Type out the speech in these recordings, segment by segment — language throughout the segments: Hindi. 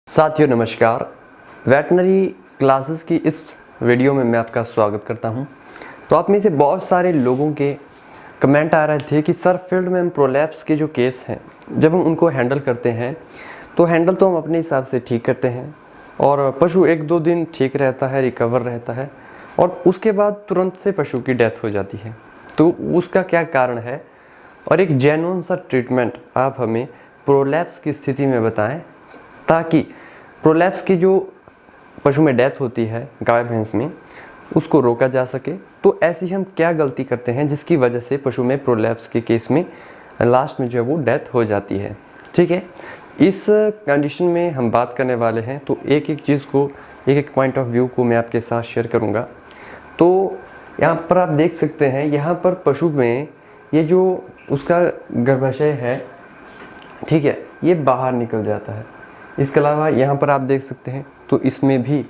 साथियों नमस्कार। वेटनरी क्लासेस की इस वीडियो में मैं आपका स्वागत करता हूं। तो आप में से बहुत सारे लोगों के कमेंट आ रहे थे कि सर फील्ड में हम प्रोलैप्स के जो केस हैं जब हम उनको हैंडल करते हैं तो हैंडल तो हम अपने हिसाब से ठीक करते हैं और पशु 1-2 दिन ठीक रहता है, रिकवर रहता है और उसके बाद तुरंत से पशु की डेथ हो जाती है। तो उसका क्या कारण है और एक जेन्युइन सा ट्रीटमेंट आप हमें प्रोलैप्स की स्थिति में बताएं ताकि प्रोलैप्स की जो पशु में डेथ होती है गाय भैंस में उसको रोका जा सके। तो ऐसी हम क्या गलती करते हैं जिसकी वजह से पशु में प्रोलैप्स के केस में लास्ट में जो है वो डेथ हो जाती है। ठीक है, इस कंडीशन में हम बात करने वाले हैं तो एक एक चीज़ को, एक एक पॉइंट ऑफ व्यू को मैं आपके साथ शेयर करूंगा। तो यहाँ पर आप देख सकते हैं, यहाँ पर पशु में ये जो उसका गर्भाशय है, ठीक है, ये बाहर निकल जाता है। इसके अलावा यहाँ पर आप देख सकते हैं तो इसमें भी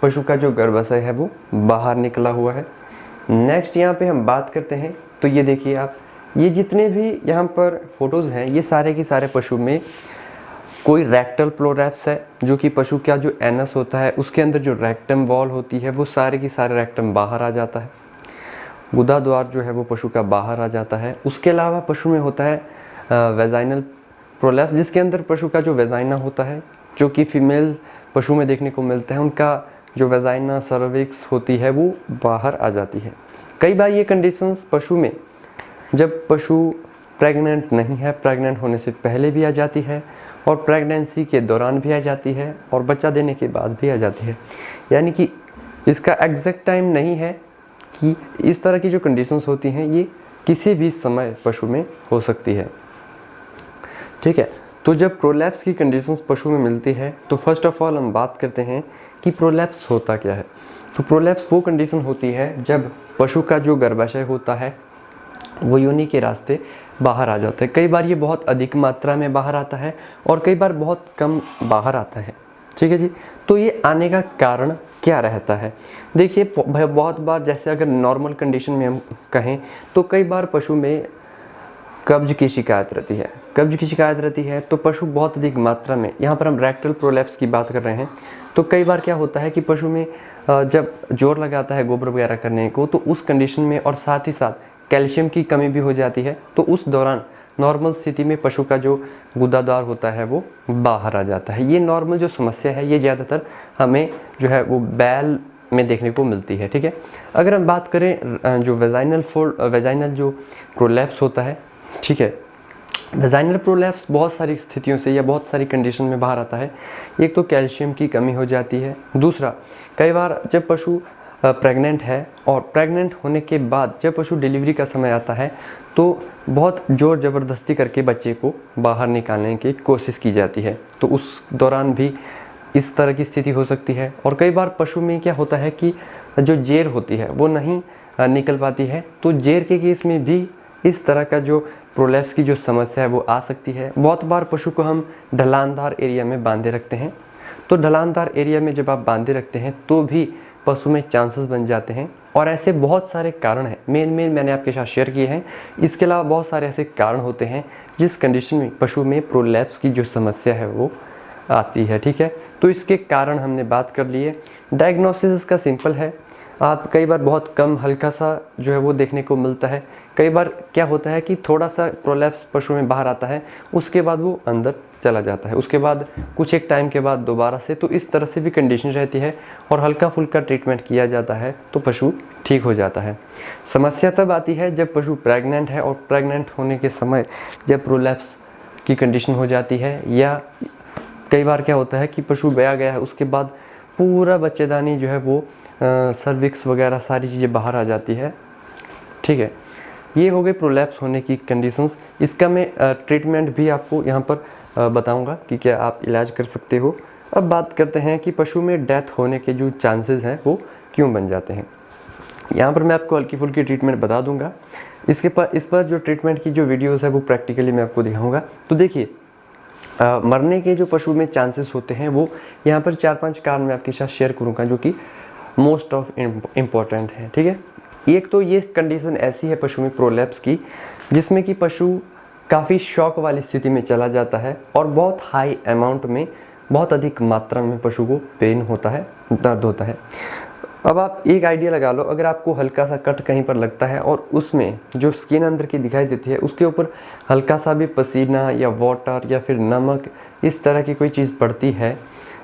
पशु का जो गर्भाशय है वो बाहर निकला हुआ है। नेक्स्ट यहाँ पे हम बात करते हैं तो ये देखिए आप, ये जितने भी यहाँ पर फोटोज़ हैं ये सारे के सारे पशु में कोई रेक्टल प्रोलैप्स है, जो कि पशु का जो एनस होता है उसके अंदर जो रेक्टम वॉल होती है वो सारे की सारे रेक्टम बाहर आ जाता है, गुदा द्वार जो है वो पशु का बाहर आ जाता है। उसके अलावा पशु में होता है वेजाइनल प्रोलैप्स, जिसके अंदर पशु का जो वेजाइना होता है, जो कि फीमेल पशु में देखने को मिलता है, उनका जो वेजाइना सर्विक्स होती है वो बाहर आ जाती है। कई बार ये कंडीशंस पशु में जब पशु प्रेग्नेंट नहीं है, प्रेग्नेंट होने से पहले भी आ जाती है और प्रेगनेंसी के दौरान भी आ जाती है और बच्चा देने के बाद भी आ जाती है। यानी कि इसका एग्जैक्ट टाइम नहीं है कि इस तरह की जो कंडीशंस होती हैं ये किसी भी समय पशु में हो सकती है। ठीक है, तो जब प्रोलैप्स की कंडीशंस पशु में मिलती है तो फर्स्ट ऑफ ऑल हम बात करते हैं कि प्रोलैप्स होता क्या है। तो प्रोलैप्स वो कंडीशन होती है जब पशु का जो गर्भाशय होता है वो योनि के रास्ते बाहर आ जाता है। कई बार ये बहुत अधिक मात्रा में बाहर आता है और कई बार बहुत कम बाहर आता है। ठीक है जी, तो ये आने का कारण क्या रहता है? देखिए बहुत बार, जैसे अगर नॉर्मल कंडीशन में हम कहें तो कई बार पशु में कब्ज की शिकायत रहती है। कब्ज की शिकायत रहती है तो पशु बहुत अधिक मात्रा में, यहाँ पर हम रेक्टल प्रोलैप्स की बात कर रहे हैं, तो कई बार क्या होता है कि पशु में जब जोर लगाता है गोबर वगैरह करने को तो उस कंडीशन में, और साथ ही साथ कैल्शियम की कमी भी हो जाती है, तो उस दौरान नॉर्मल स्थिति में पशु का जो गुदाद्वार होता है वो बाहर आ जाता है। ये नॉर्मल जो समस्या है ये ज़्यादातर हमें जो है वो बैल में देखने को मिलती है। ठीक है, अगर हम बात करें जो वेजाइनल जो प्रोलैप्स होता है, ठीक है, वेजाइनल प्रोलैप्स बहुत सारी स्थितियों से या बहुत सारी कंडीशन में बाहर आता है। एक तो कैल्शियम की कमी हो जाती है, दूसरा कई बार जब पशु प्रेग्नेंट है और प्रेग्नेंट होने के बाद जब पशु डिलीवरी का समय आता है तो बहुत ज़ोर ज़बरदस्ती करके बच्चे को बाहर निकालने की कोशिश की जाती है, तो उस दौरान भी इस तरह की स्थिति हो सकती है। और कई बार पशु में क्या होता है कि जो जेर होती है वो नहीं निकल पाती है, तो जेर के केस में भी इस तरह का जो प्रोलैप्स की जो समस्या है वो आ सकती है। बहुत बार पशु को हम ढलानदार एरिया में बांधे रखते हैं, तो ढलानदार एरिया में जब आप बांधे रखते हैं तो भी पशु में चांसेस बन जाते हैं। और ऐसे बहुत सारे कारण हैं, मेन मैंने आपके साथ शेयर किए हैं। इसके अलावा बहुत सारे ऐसे कारण होते हैं जिस कंडीशन में पशु में प्रोलैप्स की जो समस्या है वो आती है। ठीक है, तो इसके कारण हमने बात कर लिए। डायग्नोसिस इसका सिंपल है, आप कई बार बहुत कम हल्का सा जो है वो देखने को मिलता है। कई बार क्या होता है कि थोड़ा सा प्रोलैप्स पशु में बाहर आता है, उसके बाद वो अंदर चला जाता है, उसके बाद कुछ एक टाइम के बाद दोबारा से, तो इस तरह से भी कंडीशन रहती है और हल्का फुल्का ट्रीटमेंट किया जाता है तो पशु ठीक हो जाता है। समस्या तब आती है जब पशु प्रेग्नेंट है और प्रेग्नेंट होने के समय जब प्रोलैप्स की कंडीशन हो जाती है, या कई बार क्या होता है कि पशु ब्याया गया है उसके बाद पूरा बच्चेदानी जो है वो सर्विक्स वगैरह सारी चीज़ें बाहर आ जाती है। ठीक है, ये हो गए प्रोलैप्स होने की कंडीशंस। इसका मैं ट्रीटमेंट भी आपको यहाँ पर बताऊँगा कि क्या आप इलाज कर सकते हो। अब बात करते हैं कि पशु में डेथ होने के जो चांसेस हैं वो क्यों बन जाते हैं। यहाँ पर मैं आपको हल्की फुल्की ट्रीटमेंट बता दूँगा। इस पर जो ट्रीटमेंट की जो वीडियोज़ है वो प्रैक्टिकली मैं आपको दिखाऊँगा। तो देखिए, मरने के जो पशु में चांसेस होते हैं वो यहाँ पर 4-5 कारण मैं आपके साथ शेयर करूँगा जो कि मोस्ट ऑफ इम्पॉर्टेंट है। ठीक है, एक तो ये कंडीशन ऐसी है पशु में प्रोलैप्स की जिसमें कि पशु काफ़ी शॉक वाली स्थिति में चला जाता है और बहुत हाई अमाउंट में बहुत अधिक मात्रा में पशु को पेन होता है, दर्द होता है। अब आप एक आइडिया लगा लो, अगर आपको हल्का सा कट कहीं पर लगता है और उसमें जो स्किन अंदर की दिखाई देती है उसके ऊपर हल्का सा भी पसीना या वाटर या फिर नमक इस तरह की कोई चीज़ पड़ती है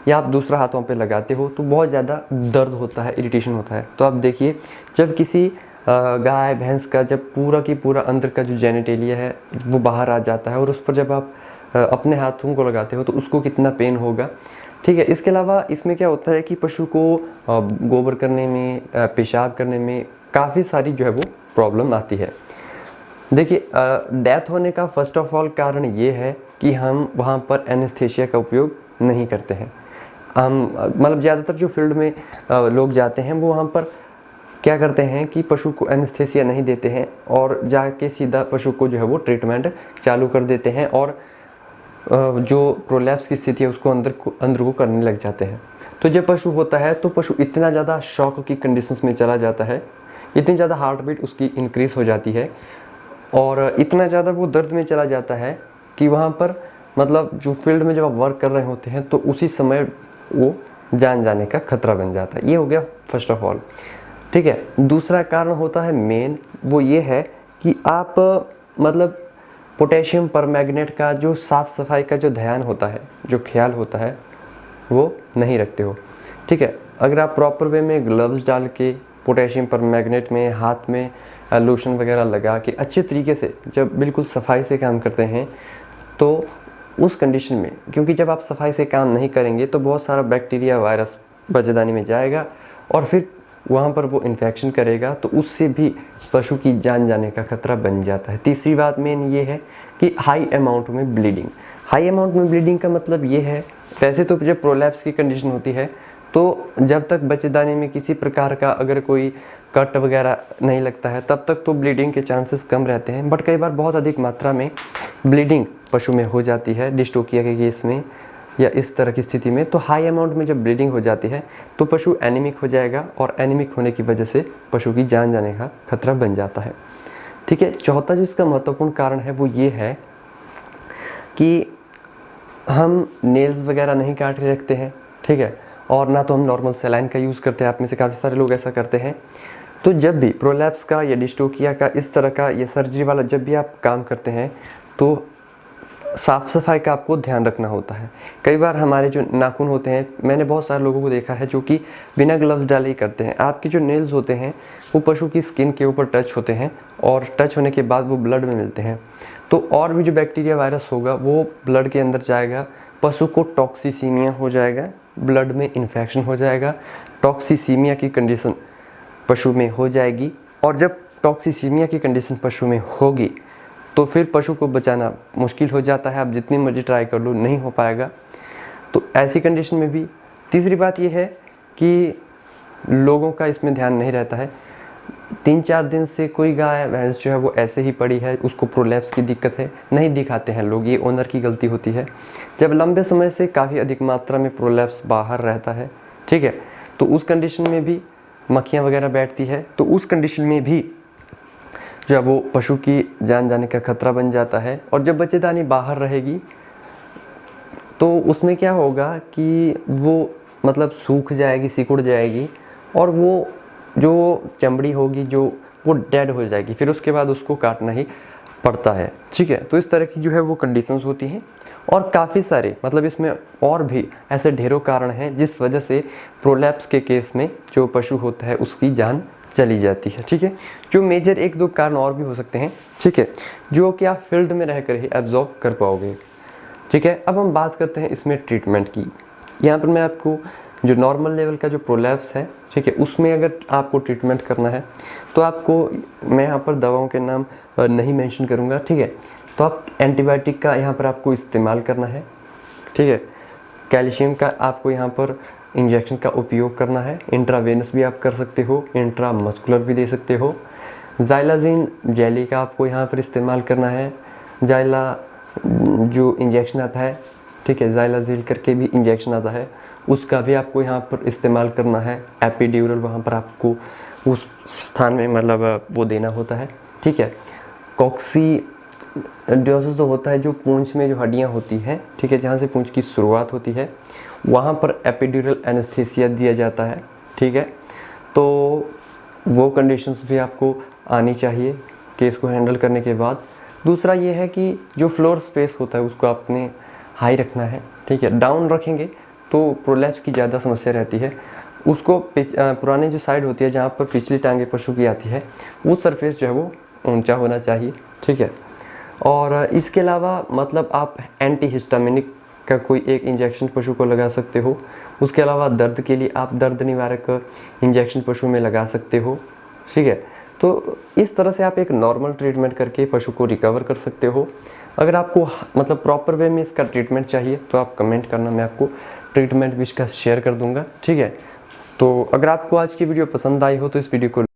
या आप दूसरा हाथों पे लगाते हो तो बहुत ज़्यादा दर्द होता है, इरिटेशन होता है। तो आप देखिए, जब किसी गाय भैंस का जब पूरा की पूरा अंदर का जो जेनिटेलिया है वो बाहर आ जाता है और उस पर जब आप अपने हाथों को लगाते हो तो उसको कितना पेन होगा, ठीक है। इसके अलावा इसमें क्या होता है कि पशु को गोबर करने में, पेशाब करने में काफ़ी सारी जो है वो प्रॉब्लम आती है। देखिए, डेथ होने का फर्स्ट ऑफ ऑल कारण ये है कि हम वहाँ पर एनेस्थेशिया का उपयोग नहीं करते हैं। हम मतलब ज़्यादातर जो फील्ड में लोग जाते हैं वो वहाँ पर क्या करते हैं कि पशु को एनेस्थेसिया नहीं देते हैं और जाके सीधा पशु को जो है वो ट्रीटमेंट चालू कर देते हैं और जो प्रोलैप्स की स्थिति है उसको अंदर को करने लग जाते हैं। तो जब पशु होता है तो पशु इतना ज़्यादा शॉक की कंडीशंस में चला जाता है, इतनी ज़्यादा हार्ट बीट उसकी इंक्रीज़ हो जाती है और इतना ज़्यादा वो दर्द में चला जाता है कि वहाँ पर मतलब जो फील्ड में जब आप वर्क कर रहे होते हैं तो उसी समय वो जान जाने का खतरा बन जाता है। ये हो गया फर्स्ट ऑफ ऑल, ठीक है। दूसरा कारण होता है मेन, वो ये है कि आप मतलब पोटेशियम परमैंगनेट का जो साफ़ सफाई का जो ध्यान होता है, जो ख्याल होता है वो नहीं रखते हो, ठीक है। अगर आप प्रॉपर वे में ग्लव्स डाल के पोटेशियम परमैंगनेट में हाथ में लोशन वगैरह लगा के अच्छे तरीके से जब बिल्कुल सफाई से काम करते हैं तो उस कंडीशन में, क्योंकि जब आप सफाई से काम नहीं करेंगे तो बहुत सारा बैक्टीरिया वायरस बच्चेदानी में जाएगा और फिर वहाँ पर वो इन्फेक्शन करेगा तो उससे भी पशु की जान जाने का खतरा बन जाता है। तीसरी बात मेन ये है कि हाई अमाउंट में ब्लीडिंग। हाई अमाउंट में ब्लीडिंग का मतलब ये है, वैसे तो जब प्रोलैप्स की कंडीशन होती है तो जब तक बच्चेदानी में किसी प्रकार का अगर कोई कट वगैरह नहीं लगता है तब तक तो ब्लीडिंग के चांसेस कम रहते हैं, बट कई बार बहुत अधिक मात्रा में ब्लीडिंग पशु में हो जाती है डिस्टोकिया के केस में या इस तरह की स्थिति में। तो हाई अमाउंट में जब ब्लीडिंग हो जाती है तो पशु एनीमिक हो जाएगा और एनीमिक होने की वजह से पशु की जान जाने का खतरा बन जाता है, ठीक है। चौथा जो इसका महत्वपूर्ण कारण है वो ये है कि हम नेल्स वगैरह नहीं काट के रखते हैं, ठीक है, और ना तो हम नॉर्मल सेलाइन का यूज़ करते हैं। आप में से काफ़ी सारे लोग ऐसा करते हैं। तो जब भी प्रोलैप्स का या डिस्टोकिया का इस तरह का या सर्जरी वाला जब भी आप काम करते हैं तो साफ़ सफाई का आपको ध्यान रखना होता है। कई बार हमारे जो नाखून होते हैं, मैंने बहुत सारे लोगों को देखा है जो कि बिना ग्लव्स डाले ही करते हैं। आपके जो नेल्स होते हैं वो पशु की स्किन के ऊपर टच होते हैं और टच होने के बाद वो ब्लड में मिलते हैं, तो और भी जो बैक्टीरिया वायरस होगा वो ब्लड के अंदर जाएगा, पशु को टॉक्सिसीमिया हो जाएगा, ब्लड में इन्फेक्शन हो जाएगा, टॉक्सिसीमिया की कंडीशन पशु में हो जाएगी और जब टॉक्सिसीमिया की कंडीशन पशु में होगी तो फिर पशु को बचाना मुश्किल हो जाता है। आप जितनी मर्जी ट्राई कर लो नहीं हो पाएगा। तो ऐसी कंडीशन में भी तीसरी बात यह है कि लोगों का इसमें ध्यान नहीं रहता है। 3-4 दिन से कोई गाय भैंस जो है वो ऐसे ही पड़ी है, उसको प्रोलैप्स की दिक्कत है, नहीं दिखाते हैं लोग, ये ओनर की गलती होती है। जब लंबे समय से काफ़ी अधिक मात्रा में प्रोलैप्स बाहर रहता है, ठीक है, तो उस कंडीशन में भी मक्खियाँ वगैरह बैठती है, तो उस कंडीशन में भी जो है वो पशु की जान जाने का खतरा बन जाता है। और जब बच्चेदानी बाहर रहेगी तो उसमें क्या होगा कि वो मतलब सूख जाएगी, सिकुड़ जाएगी और वो जो चमड़ी होगी जो वो डेड हो जाएगी, फिर उसके बाद उसको काटना ही पड़ता है, ठीक है। तो इस तरह की जो है वो कंडीशंस होती हैं और काफ़ी सारे मतलब इसमें और भी ऐसे ढेरों कारण हैं जिस वजह से प्रोलैप्स के केस में जो पशु होता है उसकी जान चली जाती है, ठीक है। जो मेजर 1-2 कारण और भी हो सकते हैं, ठीक है, जो कि आप फील्ड में रहकर ही एब्जॉर्ब कर पाओगे, ठीक है। अब हम बात करते हैं इसमें ट्रीटमेंट की। यहाँ पर मैं आपको जो नॉर्मल लेवल का जो प्रोलैप्स है, ठीक है, उसमें अगर आपको ट्रीटमेंट करना है तो आपको मैं यहाँ पर दवाओं के नाम नहीं मेंशन करूँगा, ठीक है। तो आप एंटीबायोटिक का यहाँ पर आपको इस्तेमाल करना है, ठीक है। कैल्शियम का आपको यहाँ पर इंजेक्शन का उपयोग करना है, इंट्रावेनस भी आप कर सकते हो, इंट्रामस्कुलर भी दे सकते हो। ज़ाइलाज़िन जेली का आपको यहाँ पर इस्तेमाल करना है, जाइला जो इंजेक्शन आता है, ठीक है, ज़ाइलाज़िल करके भी इंजेक्शन आता है, उसका भी आपको यहाँ पर इस्तेमाल करना है। एपिड्यूरल वहाँ पर आपको उस स्थान में मतलब वो देना होता है, ठीक है। डिओसिस तो होता है जो पूंछ में जो हड्डियाँ होती हैं, ठीक है, जहाँ से पूंछ की शुरुआत होती है वहाँ पर एपिड्यूरल एनेस्थीसिया दिया जाता है, ठीक है। तो वो कंडीशंस भी आपको आनी चाहिए केस को हैंडल करने के बाद। दूसरा ये है कि जो फ्लोर स्पेस होता है उसको आपने हाई रखना है, ठीक है। डाउन रखेंगे तो प्रोलैप्स की ज़्यादा समस्या रहती है। उसको पुराने जो साइड होती है जहाँ पर पिछली टांगे पशु की आती है वो सरफेस जो है वो ऊंचा होना चाहिए, ठीक है। और इसके अलावा मतलब आप एंटी हिस्टामिनिक का कोई एक इंजेक्शन पशु को लगा सकते हो। उसके अलावा दर्द के लिए आप दर्द निवारक इंजेक्शन पशु में लगा सकते हो, ठीक है। तो इस तरह से आप एक नॉर्मल ट्रीटमेंट करके पशु को रिकवर कर सकते हो। अगर आपको मतलब प्रॉपर वे में इसका ट्रीटमेंट चाहिए तो आप कमेंट करना, मैं आपको ट्रीटमेंट भी इसका शेयर कर दूंगा, ठीक है। तो अगर आपको आज की वीडियो पसंद आई हो तो इस वीडियो को